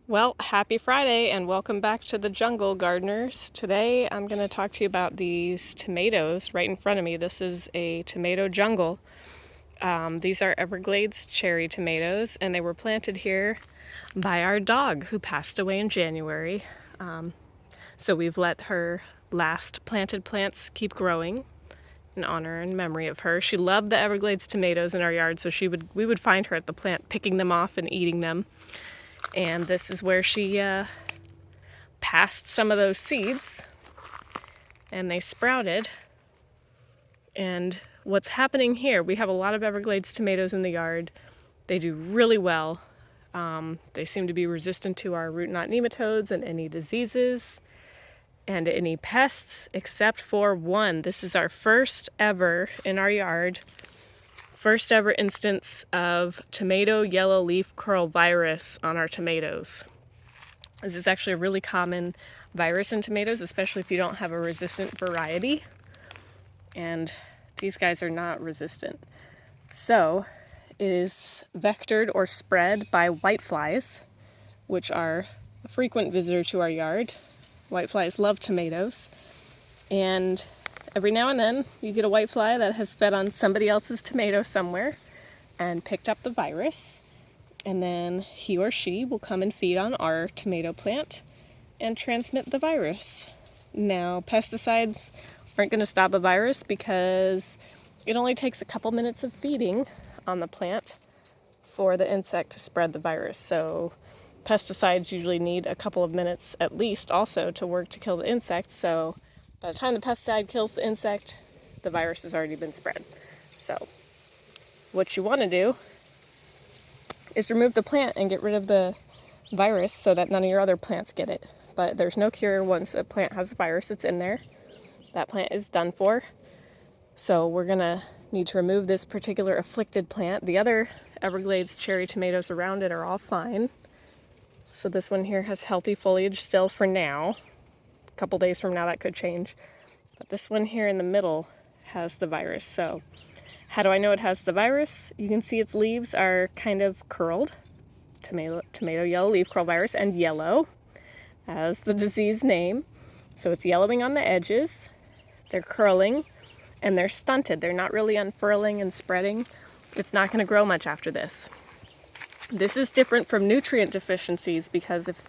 Well, happy Friday and welcome back to the jungle, gardeners. Today I'm going to talk to you about these tomatoes right in front of me. This is a tomato jungle. These are Everglades cherry tomatoes, and they were planted here by our dog who passed away in January. So we've let her last planted plants keep growing in honor and memory of her. She loved the Everglades tomatoes in our yard, so we would find her at the plant picking them off and eating them. And this is where she passed some of those seeds, and they sprouted. And what's happening here, we have a lot of Everglades tomatoes in the yard. They do really well. They seem to be resistant to our root knot nematodes and any diseases and any pests, except for one. This is our first ever in our yard, first ever instance of tomato yellow leaf curl virus on our tomatoes. This is actually a really common virus in tomatoes, especially if you don't have a resistant variety. And these guys are not resistant. So it is vectored or spread by whiteflies, which are a frequent visitor to our yard. Whiteflies love tomatoes. And every now and then you get a whitefly that has fed on somebody else's tomato somewhere and picked up the virus. And then he or she will come and feed on our tomato plant and transmit the virus. Now, pesticides aren't going to stop a virus because it only takes a couple minutes of feeding on the plant for the insect to spread the virus. So pesticides usually need a couple of minutes at least also to work to kill the insect. So by the time the pesticide kills the insect, the virus has already been spread. So what you want to do is remove the plant and get rid of the virus so that none of your other plants get it. But there's no cure once a plant has a virus that's in there. That plant is done for. So we're gonna need to remove this particular afflicted plant. The other Everglades cherry tomatoes around it are all fine. So this one here has healthy foliage still for now. A couple days from now that could change. But this one here in the middle has the virus. So how do I know it has the virus? You can see its leaves are kind of curled. Tomato yellow leaf curl virus, and yellow as the disease name. So it's yellowing on the edges. They're curling and they're stunted. They're not really unfurling and spreading. It's not going to grow much after this. This is different from nutrient deficiencies because if,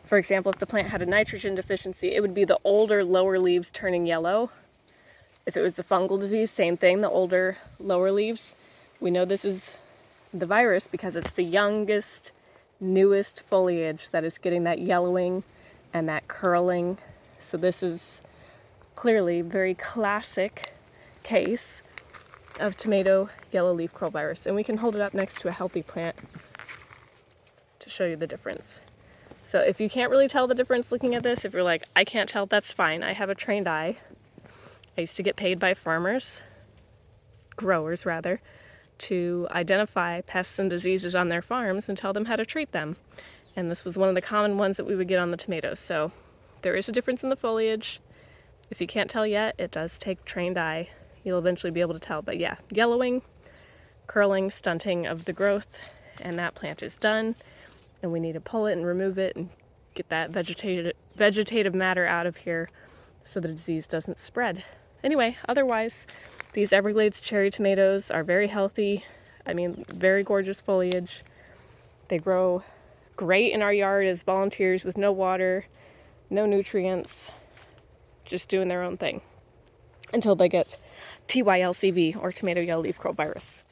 for example, if the plant had a nitrogen deficiency, it would be the older lower leaves turning yellow. If it was a fungal disease, same thing, the older lower leaves. We know this is the virus because it's the youngest, newest foliage that is getting that yellowing and that curling. So this is clearly a very classic case of tomato yellow leaf curl virus. And we can hold it up next to a healthy plant to show you the difference. So if you can't really tell the difference looking at this, if you're like, I can't tell, that's fine. I have a trained eye. I used to get paid by farmers, growers rather, to identify pests and diseases on their farms and tell them how to treat them. And this was one of the common ones that we would get on the tomatoes. So there is a difference in the foliage. If you can't tell yet, it does take trained eye. You'll eventually be able to tell. But yeah, yellowing, curling, stunting of the growth, and that plant is done. And we need to pull it and remove it and get that vegetative matter out of here so the disease doesn't spread. Anyway, otherwise, these Everglades cherry tomatoes are very healthy. I mean, very gorgeous foliage. They grow great in our yard as volunteers with no water, no nutrients, just doing their own thing until they get TYLCV or tomato yellow leaf curl virus.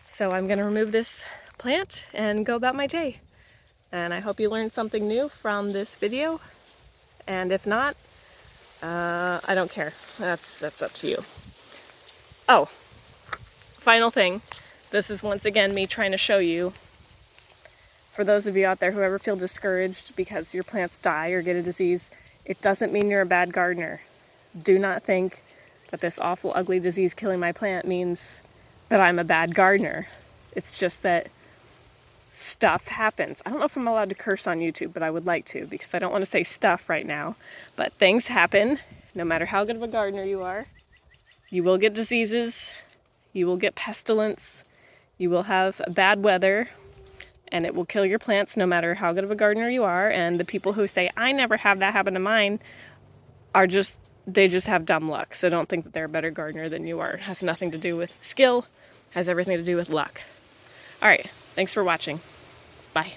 So I'm going to remove this plant and go about my day. And I hope you learned something new from this video. And if not, I don't care. That's up to you. Oh, final thing. This is once again me trying to show you, for those of you out there who ever feel discouraged because your plants die or get a disease, it doesn't mean you're a bad gardener. Do not think that this awful, ugly disease killing my plant means that I'm a bad gardener. It's just that stuff happens. I don't know if I'm allowed to curse on YouTube, but I would like to because I don't want to say stuff right now. But things happen, no matter how good of a gardener you are. You will get diseases. You will get pestilence. You will have bad weather. and it will kill your plants no matter how good of a gardener you are. And the people who say, I never have that happen to mine, they just have dumb luck. So don't think that they're a better gardener than you are. It has nothing to do with skill, has everything to do with luck. All right, thanks for watching. Bye.